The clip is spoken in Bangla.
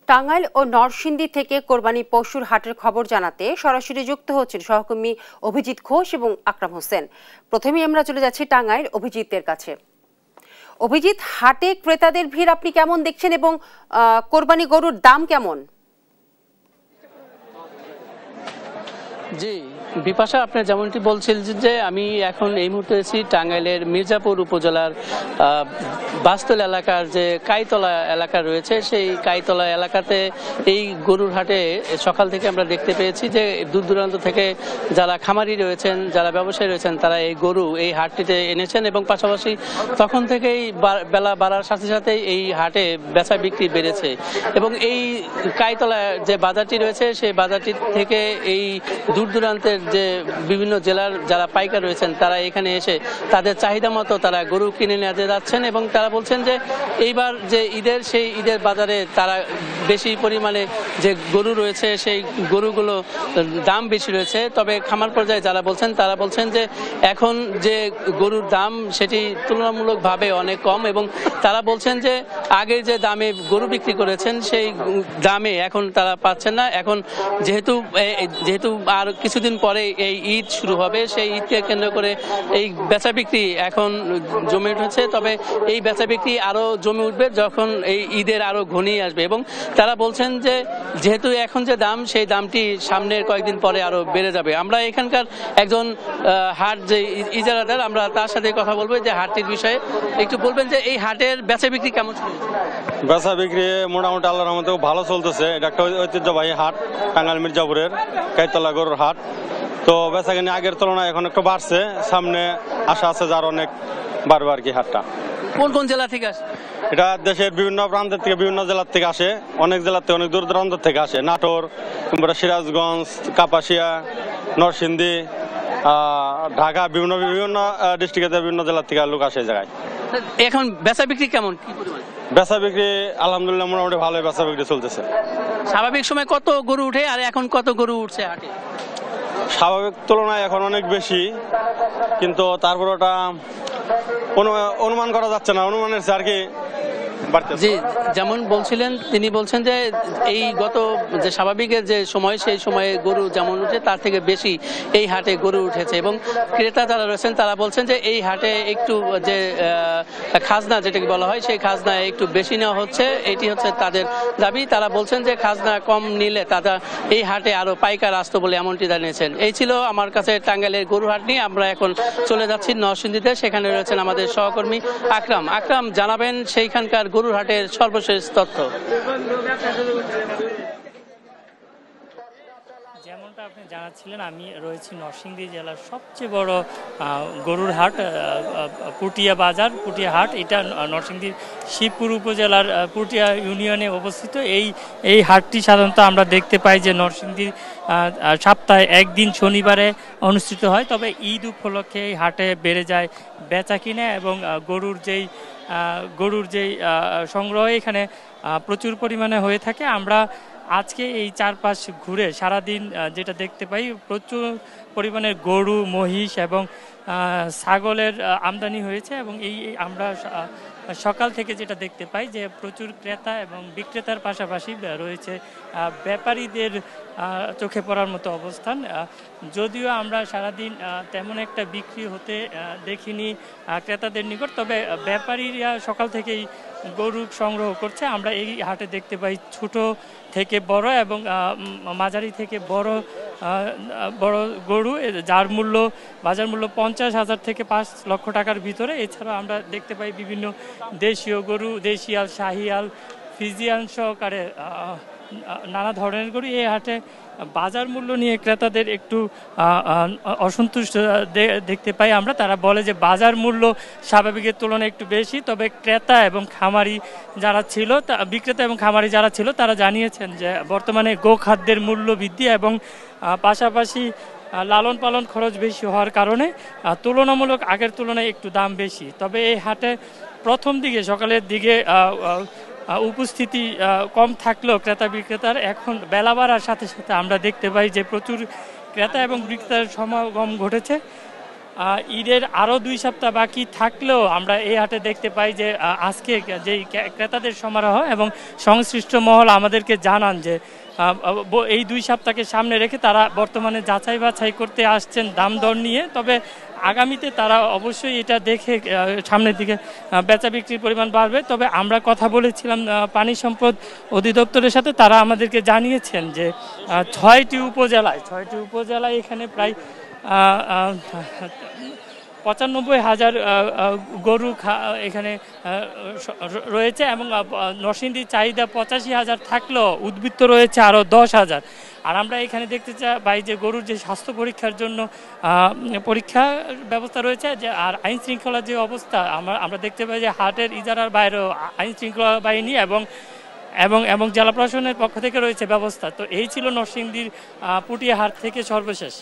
টাঙ্গাইল ও নরসিংদী থেকে কোরবানি পশুর হাটের খবর জানাতে সরাসরি যুক্ত হচ্ছেন সহকর্মী অভিজিৎ ঘোষ এবং আকরাম হোসেন। প্রথমেই আমরা চলে যাচ্ছি টাঙ্গাইল অভিজিতের কাছে। অভিজিৎ, হাটে ক্রেতাদের ভিড় আপনি কেমন দেখছেন এবং কোরবানি গরুর দাম কেমন? জি বিপাশা, আপনি যেমনটি বলছিলেন যে আমি এখন এই মুহূর্তে আছি টাঙ্গাইলের মির্জাপুর উপজেলার বাস্তল এলাকার যে কাইতলা এলাকা রয়েছে, সেই কাইতলা এলাকাতে এই গরুর হাটে সকাল থেকে আমরা দেখতে পেয়েছি যে দূর দূরান্ত থেকে যারা খামারি রয়েছেন, যারা ব্যবসায়ী রয়েছেন, তারা এই গরু এই হাটটিতে এনেছেন এবং পাশাপাশি তখন থেকেই বেলা বাড়ার সাথে সাথে এই হাটে বেচা বিক্রি বেড়েছে। এবং এই কাইতলা যে বাজারটি রয়েছে, সেই বাজারটি থেকে এই দূর দূরান্তের যে বিভিন্ন জেলার যারা পাইকার রয়েছেন, তারা এখানে এসে তাদের চাহিদা মতো তারা গরু কিনে নিতে যাচ্ছেন এবং তারা বলছেন যে এইবার যে সেই ঈদের বাজারে তারা বেশি পরিমাণে যে গরু রয়েছে সেই গরুগুলো দাম বেশি রয়েছে। তবে খামার পর্যায়ে যারা বলছেন তারা বলছেন যে এখন যে গরুর দাম সেটি তুলনামূলকভাবে অনেক কম এবং তারা বলছেন যে আগে যে দামে গরু বিক্রি করেছেন সেই দামে এখন তারা পাচ্ছেন না। এখন যেহেতু আর কিছুদিন পরে এই ঈদ শুরু হবে, সেই ঈদকে কেন্দ্র করে এই বেচা বিক্রি এখন জমে উঠেছে। তবে এই বেচা বিক্রি আরো জমে উঠবে যখন এই ঈদের আরো ঘনিয়ে আসবে এবং তারা বলছেন যে যেহেতু এখন যে দাম, সেই দামটি সামনের কয়েকদিন পরে আরো বেড়ে যাবে। আমরা এখানকার একজন হাট যে ইজারাদার, আমরা তার সাথে কথা বলবো যে হাটটির বিষয়ে একটু বলবেন যে এই হাটের বেচা বিক্রি কেমন চলছে? বেচা বিক্রি মোটামুটি আল্লাহর রহমতে ভালো চলতেছে। এটা একটা ঐতিহ্যবাহী হাট, টাঙ্গাইল মির্জাপুরের কাইতলা গরুর হাট। তো বেচাকেনি আগের তুলনায় এখন একটু বাড়ছে, সামনে আশা আছে যার অনেক বাড়বে আর কি। হাটটা কোন কোন জেলা থেকে আসে? এটা দেশের বিভিন্ন প্রান্তের থেকে, বিভিন্ন জেলার থেকে আসে, অনেক জেলার থেকে, অনেক দূর দূরান্ত থেকে আসে। নাটোর, সিরাজগঞ্জ, কাপাসিয়া, নরসিংদী, ঢাকা, বিভিন্ন ডিস্ট্রিক্টের বিভিন্ন জেলার থেকে লোক আসে এই জায়গায়। এখন বেচা বিক্রি কেমন, কি পরিমাণ? বেচা বিক্রি আলহামদুলিল্লাহ মোটামুটি ভালোই বেচা বিক্রি চলতেছে। স্বাভাবিক সময় কত গরু উঠে আর এখন কত গরু উঠছে হাটে? স্বাভাবিক তুলনায় এখন অনেক বেশি, কিন্তু তারপর ওটা অনুমান করা যাচ্ছে না, অনুমানের আর কি। জি, যেমন বলছিলেন, তিনি বলছেন যে এই গত যে স্বাভাবিকের যে সময়, সেই সময়ে গরু যেমন উঠে তার থেকে বেশি এই হাটে গরু উঠেছে এবং ক্রেতা যারা রয়েছেন তারা বলছেন যে এই হাটে একটু যে খাজনা যেটাকে বলা হয়, সেই খাজনা একটু বেশি নেওয়া হচ্ছে, এটি হচ্ছে তাদের দাবি। তারা বলছেন যে খাজনা কম নিলে তারা এই হাটে আরো পাইকার আসতো বলে এমনটি জানিয়েছেন। এই ছিল আমার কাছে টাঙ্গাইলের গরু হাট নিয়ে। আমরা এখন চলে যাচ্ছি নরসিংদীতে, সেখানে রয়েছেন আমাদের সহকর্মী আকরাম। আকরাম, জানাবেন সেইখানকার গরুর হাটের সর্বশেষ তথ্য। যেমনটা আপনি জানাচ্ছিলেন, আমি রয়েছি নরসিংদী জেলার সবচেয়ে বড় গরুর হাট, পুটিয়া বাজার, পুটিয়া হাট। এটা নরসিংদীর শিবপুর উপজেলার পুটিয়া ইউনিয়নে অবস্থিত। এই হাটটি সাধারণত আমরা দেখতে পাই যে নরসিংদীর সপ্তাহে একদিন শনিবারে অনুষ্ঠিত হয়। তবে ঈদ উপলক্ষে এই হাটে বেড়ে যায় বেচা কিনে এবং গরুর যেই সংগ্রহ এখানে প্রচুর পরিমাণে হয়ে থাকে। আমরা আজকে এই চারপাশ ঘুরে সারাদিন যেটা দেখতে পাই, প্রচুর পরিমাণে গরু, মহিষ এবং ছাগলের আমদানি হয়েছে এবং আমরা সকাল থেকে যেটা দেখতে পাই যে প্রচুর ক্রেতা এবং বিক্রেতার পাশাপাশি রয়েছে ব্যাপারীদের চোখে পড়ার মতো অবস্থান। যদিও আমরা সারাদিন তেমন একটা বিক্রি হতে দেখিনি ক্রেতাদের নিকট, তবে ব্যাপারীরা সকাল থেকেই গরু সংগ্রহ করছে। আমরা এই হাটে দেখতে পাই ছোট থেকে বড় এবং মাঝারি থেকে বড় গরু, যার বাজার মূল্য 50,000 থেকে 5 লক্ষ টাকার ভিতরে। এছাড়াও আমরা দেখতে পাই বিভিন্ন দেশীয় গরু, দেশিয়াল, শাহিয়াল, ফ্রিজিয়ান সহকারে নানা ধরনের গরু। এই হাটে বাজার মূল্য নিয়ে ক্রেতাদের একটু অসন্তুষ্ট দেখতে পাই আমরা। তারা বলে যে বাজার মূল্য স্বাভাবিকের তুলনায় একটু বেশি, তবে ক্রেতা এবং খামারি যারা ছিল, বিক্রেতা এবং খামারি যারা ছিল, তারা জানিয়েছেন যে বর্তমানে গোখাদ্যের মূল্য বৃদ্ধি এবং পাশাপাশি লালন পালন খরচ বেশি হওয়ার কারণে তুলনামূলক আগের তুলনায় একটু দাম বেশি। তবে এই হাটে প্রথম দিকে, সকালের দিকে উপস্থিতি কম থাকলেও ক্রেতা বিক্রেতার এখন বেলা বাড়ার সাথে সাথে আমরা দেখতে পাই যে প্রচুর ক্রেতা এবং বিক্রেতার সমাগম ঘটেছে। ঈদের আরও 2 সপ্তাহ বাকি থাকলেও আমরা এই হাটে দেখতে পাই যে আজকে যেই ক্রেতাদের সমারোহ এবং সংশ্লিষ্ট মহল আমাদেরকে জানান যে এই 2 সপ্তাহকে সামনে রেখে তারা বর্তমানে যাচাই বাছাই করতে আসছেন দাম দর নিয়ে। তবে আগামীতে তারা অবশ্যই এটা দেখে সামনের দিকে বেচা বিক্রির পরিমাণ বাড়বে। তবে আমরা কথা বলেছিলাম পানি সম্পদ অধিদপ্তরের সাথে, তারা আমাদেরকে জানিয়েছেন যে 6টি উপজেলায় এখানে প্রায় 95,000 গরু এখানে রয়েছে এবং নরসিংদীর চাহিদা 85,000 থাকলেও উদ্বৃত্ত রয়েছে আরও 10,000। আর আমরা এখানে দেখতে পাই যে গরুর যে স্বাস্থ্য পরীক্ষার জন্য পরীক্ষা ব্যবস্থা রয়েছে যে, আর আইন শৃঙ্খলার যে অবস্থা আমরা দেখতে পাই যে হাটের ইজারার বাইরেও আইন শৃঙ্খলা বাহিনী এবং জেলা প্রশাসনের পক্ষ থেকে রয়েছে ব্যবস্থা। তো এই ছিল নরসিংদীর পুটিয়া হাট থেকে সর্বশেষ।